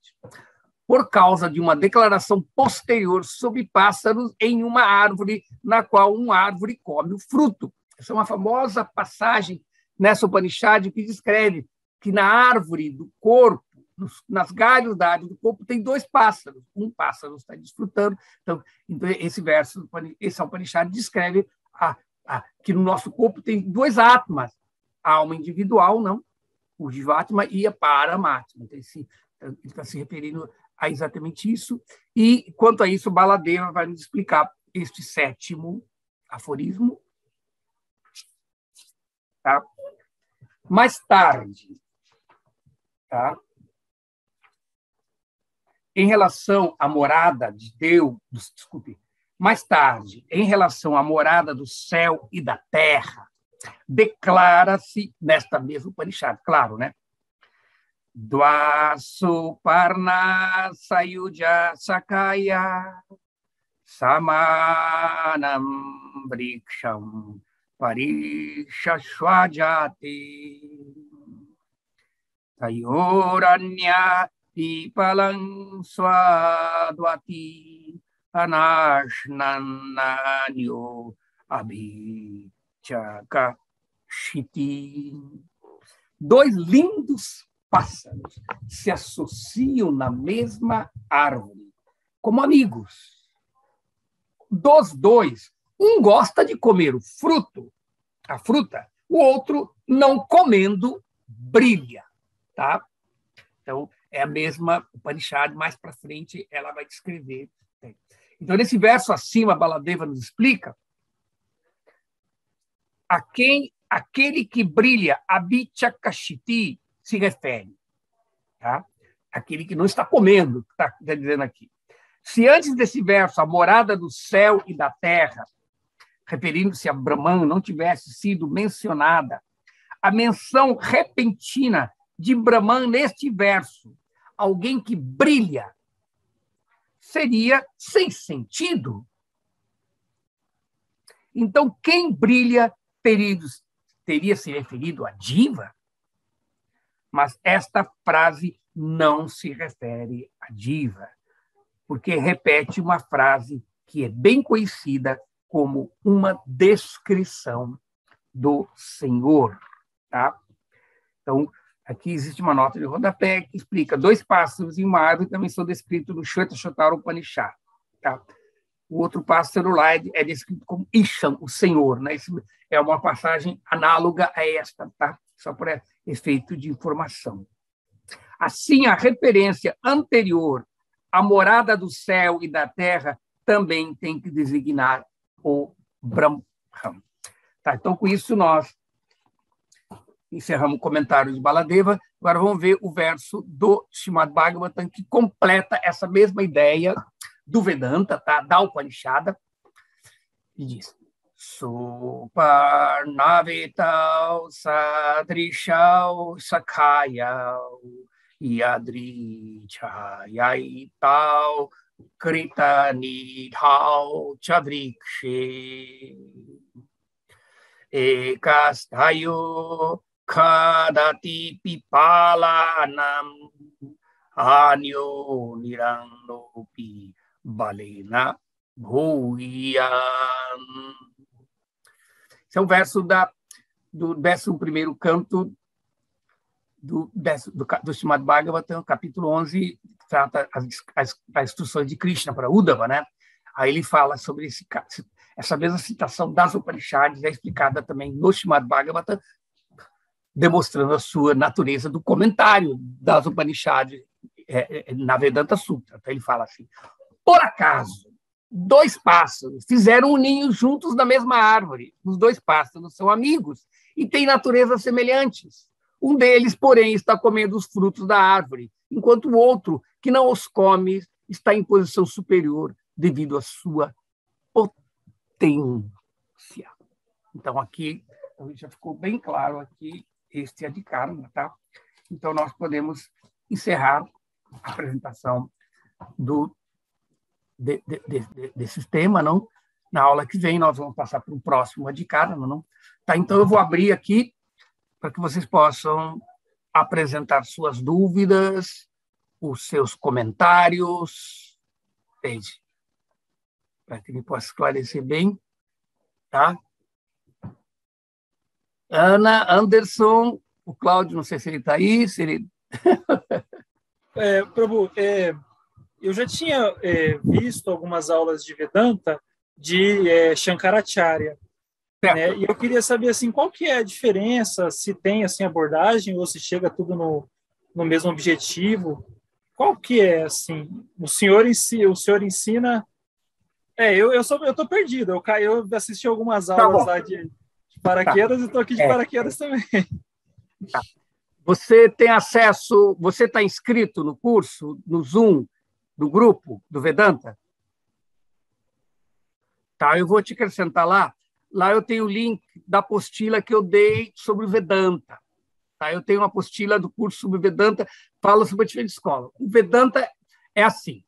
por causa de uma declaração posterior sobre pássaros em uma árvore, na qual uma árvore come o fruto. Essa é uma famosa passagem nessa Upanishad que descreve que na árvore do corpo, nas galhos da árvore do corpo, tem dois pássaros. Um pássaro está desfrutando. Então esse verso, esse Upanishad descreve que no nosso corpo tem dois atmas, a alma individual, não, o Jivatma e a Paramatma. Então, ele está se referindo a exatamente isso. E, quanto a isso, Baladeva vai nos explicar este sétimo aforismo. Tá? Mais tarde, tá? Em relação à morada de Deus, mais tarde, em relação à morada do céu e da terra, declara-se nesta mesma Upanishad, claro, né? Dvasoparna sayuja sakaya samanam vriksham parishashvajati tayoranya pipalang swadvati anashnananyo abhi Chakashiti. Dois lindos pássaros se associam na mesma árvore, como amigos. Dos dois, um gosta de comer o fruto, a fruta, o outro, não comendo, brilha. Tá? Então, é a mesma Upanishad, mais para frente ela vai descrever. Então, nesse verso acima, Baladeva nos explica a quem aquele que brilha, Abhichakashiti, se refere. Tá? Aquele que não está comendo, está dizendo aqui. Se antes desse verso a morada do céu e da terra, referindo-se a Brahman, não tivesse sido mencionada, a menção repentina de Brahman neste verso, alguém que brilha, seria sem sentido. Então, quem brilha teria se referido a diva? Mas esta frase não se refere a diva, porque repete uma frase que é bem conhecida como uma descrição do Senhor. Tá? Então, aqui existe uma nota de rodapé que explica: 2 pássaros e uma árvore também são descritos no Shvetashvatara Upanishad. Tá? O outro pássaro lá é descrito como Ishan, o Senhor. Né? Isso é uma passagem análoga a esta, tá? Só por efeito de informação. Assim, a referência anterior à morada do céu e da terra também tem que designar o Brahman. Tá? Então, com isso, nós encerramos o comentário de Baladeva. Agora vamos ver o verso do Srimad Bhagavatam, que completa essa mesma ideia do Vedanta, tá? Da Upanishad, e diz: Suparnavital sadrishau sakhayau yadri chayaital kritanidhau chadrikshe ekastayo kadati pipalanam anyo niranopi balena bhuyan. Esse é o verso do 11º canto do Srimad Bhagavatam, capítulo 11, que trata as instruções de Krishna para Uddhava, né? Aí ele fala sobre essa mesma citação das Upanishads, é explicada também no Srimad Bhagavatam, demonstrando a sua natureza do comentário das Upanishads na Vedanta Sutra. Então ele fala assim: por acaso, 2 pássaros fizeram um ninho juntos na mesma árvore. Os 2 pássaros são amigos e têm naturezas semelhantes. Um deles, porém, está comendo os frutos da árvore, enquanto o outro, que não os come, está em posição superior devido à sua potência. Então, aqui já ficou bem claro aqui, este é de karma, tá? Então, nós podemos encerrar a apresentação desse tema, não? Na aula que vem, nós vamos passar para o próximo de karma, não? Tá? Então, eu vou abrir aqui para que vocês possam apresentar suas dúvidas, os seus comentários, entende? Para que ele possa esclarecer bem, tá? Ana, Anderson, o Cláudio, não sei se ele está aí, se ele... Prabhu, eu já tinha visto algumas aulas de Vedanta de Shankaracharya, né? E eu queria saber assim, qual que é a diferença, se tem assim abordagem ou se chega tudo no mesmo objetivo. Qual que é assim? O senhor ensina. Eu estou perdido. Eu assisti algumas aulas lá de paraquedas e estou aqui de paraquedas também. Tá. Você tem acesso, você está inscrito no curso, no Zoom, do grupo do Vedanta? Tá, eu vou te acrescentar lá. Lá eu tenho o link da apostila que eu dei sobre o Vedanta. Tá? Eu tenho uma apostila do curso sobre Vedanta, fala sobre a diferente escola. O Vedanta é assim.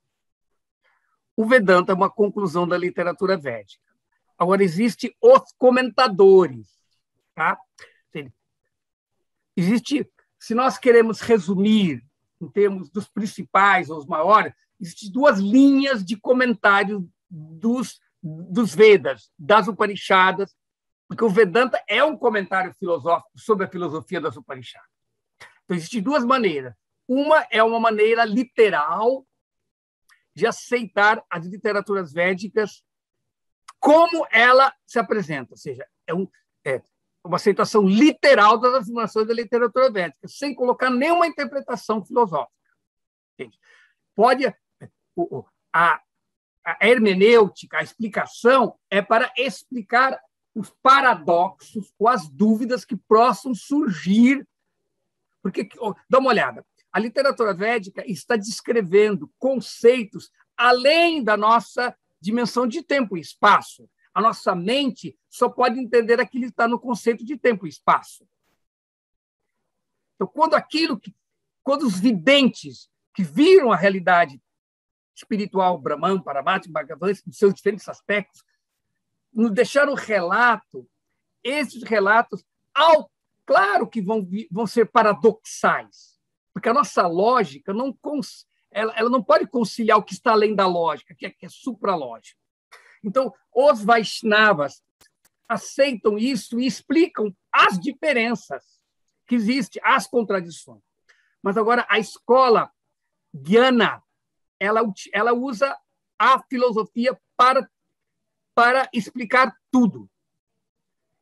O Vedanta é uma conclusão da literatura védica. Agora, existem os comentadores. Tá? Se nós queremos resumir em termos dos principais ou os maiores, existem 2 linhas de comentário dos Vedas, das Upanishadas, porque o Vedanta é um comentário filosófico sobre a filosofia das Upanishadas. Então, existem 2 maneiras. Uma é uma maneira literal de aceitar as literaturas védicas como ela se apresenta, ou seja, é uma aceitação literal das afirmações da literatura védica, sem colocar nenhuma interpretação filosófica. Entende? A hermenêutica, a explicação, é para explicar os paradoxos ou as dúvidas que possam surgir. Porque, dá uma olhada, a literatura védica está descrevendo conceitos além da nossa dimensão de tempo e espaço. A nossa mente só pode entender aquilo que está no conceito de tempo e espaço. Então, quando os videntes que viram a realidade espiritual, Brahman, Paramatma, Bhagavan, de seus diferentes aspectos, nos deixaram esses relatos claro que vão ser paradoxais, porque a nossa lógica ela não pode conciliar o que está além da lógica, que é supralógico. Então, os Vaishnavas aceitam isso e explicam as diferenças que existem, as contradições. Mas agora a escola Jnana, ela usa a filosofia para explicar tudo.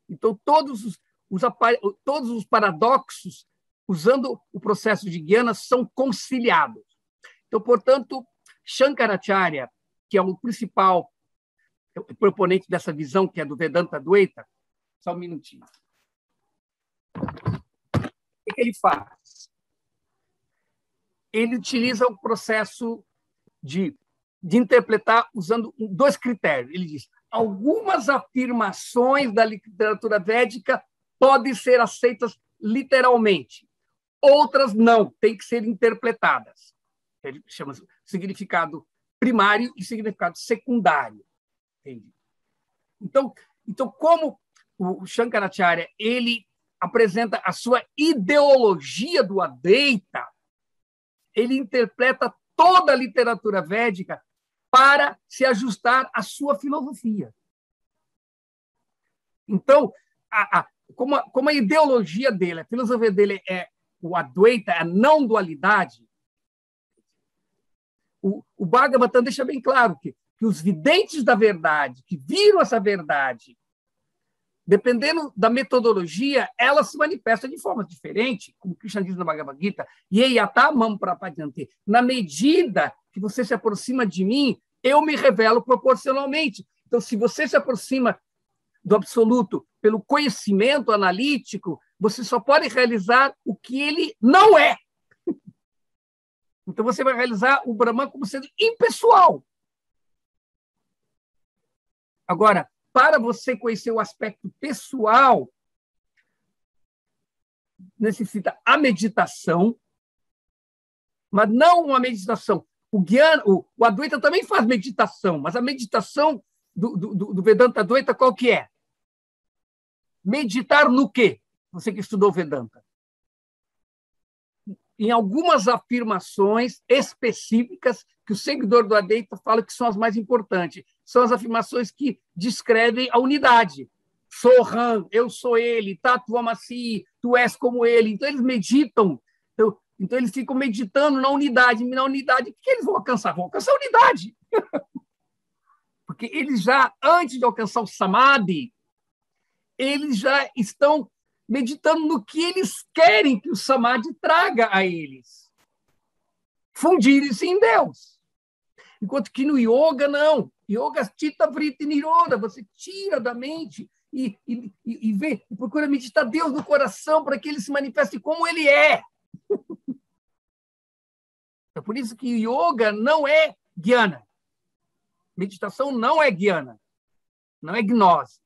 Então, todos os paradoxos, usando o processo de Jnana, são conciliados. Então, portanto, Shankaracharya, que é o principal proponente dessa visão, que é do Vedanta Dvaita, só um minutinho. O que ele faz? Ele utiliza o processo de interpretar usando 2 critérios. Ele diz: algumas afirmações da literatura védica podem ser aceitas literalmente, outras não, têm que ser interpretadas. Ele chama significado primário e significado secundário. Entende? Então, como o Shankaracharya ele apresenta a sua ideologia do Advaita, ele interpreta toda a literatura védica para se ajustar à sua filosofia. Então, como a ideologia dele, a filosofia dele é o Advaita, a não dualidade, o Bhagavatam deixa bem claro que os videntes da verdade, que viram essa verdade, dependendo da metodologia, ela se manifesta de forma diferente, como Krishna diz no Bhagavad Gita, na medida que você se aproxima de mim, eu me revelo proporcionalmente. Então, se você se aproxima do absoluto pelo conhecimento analítico, você só pode realizar o que ele não é. Então, você vai realizar o Brahman como sendo impessoal. Agora, para você conhecer o aspecto pessoal, necessita a meditação, mas não uma meditação. O Advaita também faz meditação, mas a meditação do Vedanta Advaita qual que é? Meditar no quê? Você que estudou Vedanta. Em algumas afirmações específicas que o seguidor do Advaita fala que são as mais importantes. São as afirmações que descrevem a unidade. Sou Ram, eu sou ele, Tatuamasi, tu és como ele. Então, eles meditam. Então, eles ficam meditando na unidade. Na unidade, o que eles vão alcançar? Vão alcançar a unidade. Porque eles já, antes de alcançar o Samadhi, eles já estão meditando no que eles querem que o Samadhi traga a eles. Fundirem-se em Deus. Enquanto que no yoga, não. Yoga Chitta Vritti Nirodha, você tira da mente e vê, e procura meditar Deus no coração para que ele se manifeste como ele é. É por isso que yoga não é jnana. Meditação não é jnana. Não é gnose.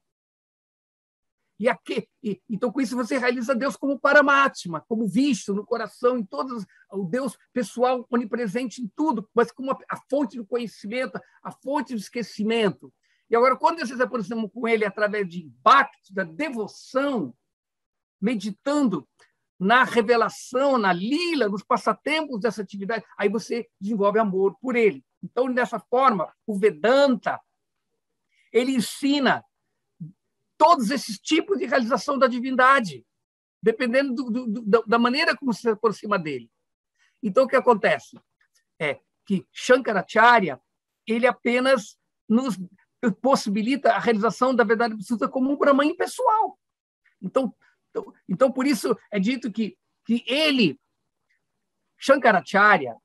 Então, com isso, você realiza Deus como Paramatma, como visto no coração, em todos, o Deus pessoal, onipresente em tudo, mas como a fonte do conhecimento, a fonte do esquecimento. E agora, quando você se aproxima com ele através de bhakti, da devoção, meditando na revelação, na lila, nos passatempos dessa atividade, aí você desenvolve amor por ele. Então, dessa forma, o Vedanta, ele ensina todos esses tipos de realização da divindade, dependendo da maneira como se aproxima dele. Então, o que acontece? É que Shankaracharya, ele apenas nos possibilita a realização da verdade absoluta como um Brahman impessoal. Então, por isso é dito que ele, Shankaracharya,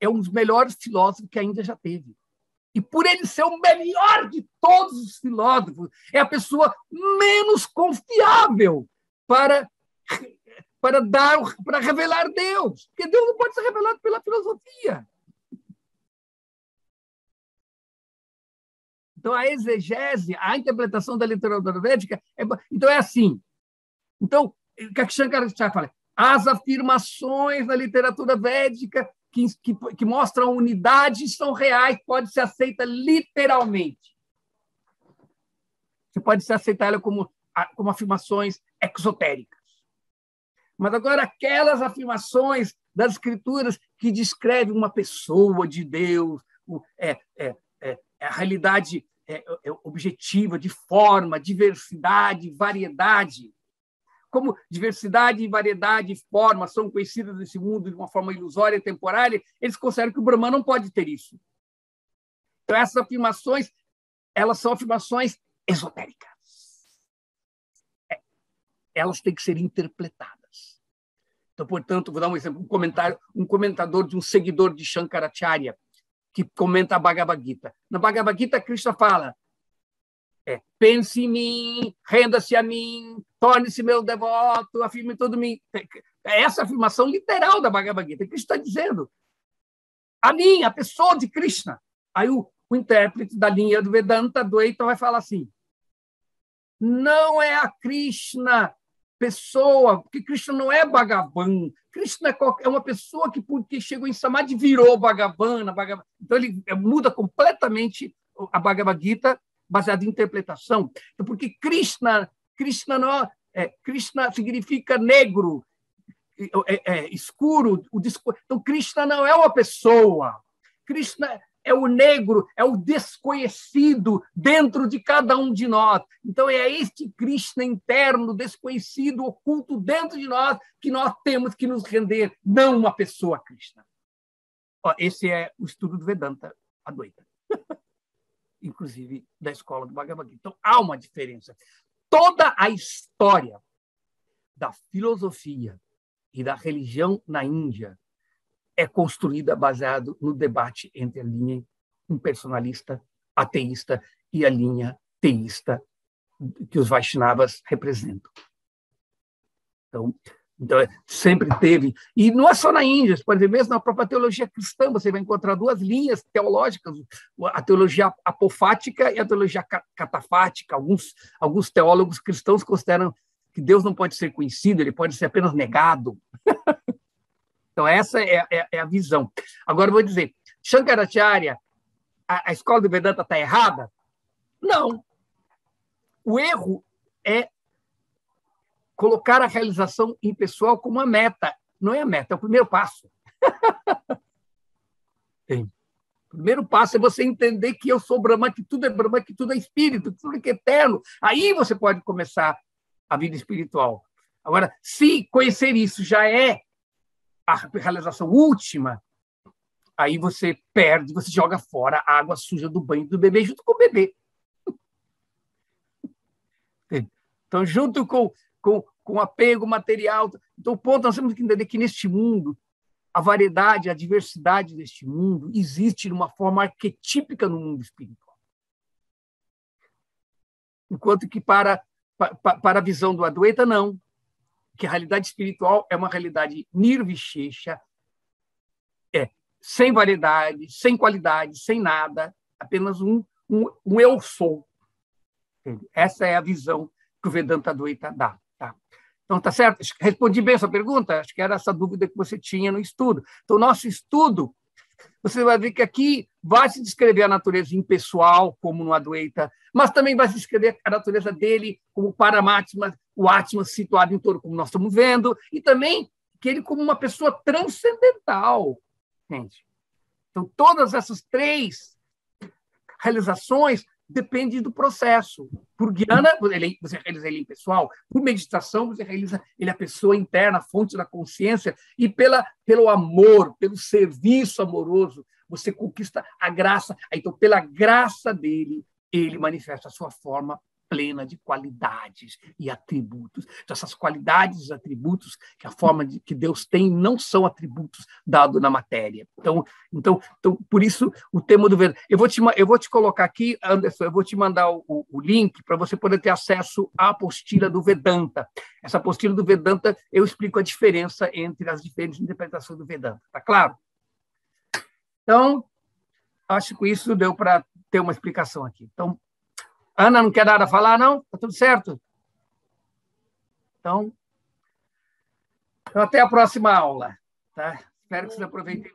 é um dos melhores filósofos que ainda já teve. E por ele ser o melhor de todos os filósofos, é a pessoa menos confiável para revelar Deus. Porque Deus não pode ser revelado pela filosofia. Então, a exegese, a interpretação da literatura védica, então é assim. Então, o que Shankaracharya fala? As afirmações da literatura védica que mostram a unidade são reais, pode ser aceita literalmente. Você pode se aceitar ela como afirmações exotéricas. Mas agora aquelas afirmações das Escrituras que descrevem uma pessoa de Deus, a realidade objetiva de forma, diversidade, variedade. Como diversidade, variedade e forma são conhecidas nesse mundo de uma forma ilusória e temporária, eles consideram que o Brahman não pode ter isso. Então, essas afirmações, elas são afirmações esotéricas. Elas têm que ser interpretadas. Então, portanto, vou dar um exemplo, um comentador de um seguidor de Shankaracharya, que comenta a Bhagavad Gita. Na Bhagavad Gita, Krishna fala: pense em mim, renda-se a mim, torne-se meu devoto, afirme tudo em mim. Essa afirmação literal da Bhagavad Gita. Krishna está dizendo: a mim, a pessoa de Krishna. Aí o intérprete da linha do Vedanta, Advaita, vai falar assim: não é a Krishna pessoa, porque Krishna não é Bhagavan. Krishna é uma pessoa que, porque chegou em Samadhi, virou Bhagavan. Então, ele muda completamente a Bhagavad Gita, baseado em interpretação. Então, porque Krishna não Krishna significa negro, escuro. Então, Krishna não é uma pessoa. Krishna é o negro, é o desconhecido dentro de cada um de nós. Então, é este Krishna interno, desconhecido, oculto dentro de nós, que nós temos que nos render, não uma pessoa Krishna. Esse é o estudo do Vedanta Advaita, inclusive da escola do Bhagavad Gita. Então, há uma diferença. Toda a história da filosofia e da religião na Índia é construída baseado no debate entre a linha impersonalista, ateísta, e a linha teísta que os Vaishnavas representam. Então sempre teve, e não é só na Índia, você pode ver mesmo na própria teologia cristã, você vai encontrar duas linhas teológicas, a teologia apofática e a teologia catafática. Alguns teólogos cristãos consideram que Deus não pode ser conhecido, ele pode ser apenas negado. Então, essa é a visão. Agora, eu vou dizer, Shankaracharya, a escola do Vedanta está errada? Não. O erro é colocar a realização impessoal como uma meta. Não é a meta, é o primeiro passo. O primeiro passo é você entender que eu sou Brahma, que tudo é Brahma, que tudo é espírito, que tudo é eterno. Aí você pode começar a vida espiritual. Agora, se conhecer isso já é a realização última, aí você perde, você joga fora a água suja do banho do bebê junto com o bebê. Então, junto com apego material. Então, o ponto, nós temos que entender que neste mundo, a variedade, a diversidade deste mundo existe de uma forma arquetípica no mundo espiritual. Enquanto que para a visão do Advaita, não. Que a realidade espiritual é uma realidade nirvishesha, sem variedade, sem qualidade, sem nada, apenas um eu sou. Essa é a visão que o Vedanta Advaita dá. Tá? Então, tá certo? Respondi bem a sua pergunta? Acho que era essa dúvida que você tinha no estudo. Então, nosso estudo, você vai ver que aqui vai se descrever a natureza impessoal, como no Advaita, mas também vai se descrever a natureza dele como Paramatma, o Atma situado em torno, como nós estamos vendo, e também que ele como uma pessoa transcendental. Gente. Então, todas essas três realizações dependem do processo. Por Jnana, você realiza ele impessoal. Por meditação, você realiza ele a pessoa interna, a fonte da consciência. E pelo amor, pelo serviço amoroso, você conquista a graça. Então, pela graça dele, ele manifesta a sua forma plena de qualidades e atributos. Então, essas qualidades e atributos que a forma que Deus tem não são atributos dados na matéria. Então, por isso, o tema do Vedanta. Eu vou te colocar aqui, Anderson, eu vou te mandar o link para você poder ter acesso à apostila do Vedanta. Essa apostila do Vedanta, eu explico a diferença entre as diferentes interpretações do Vedanta. Está claro? Então, acho que isso deu para ter uma explicação aqui. Então, Ana, não quer nada a falar, não? Está tudo certo? Então, até a próxima aula. Tá? Espero que vocês aproveitem.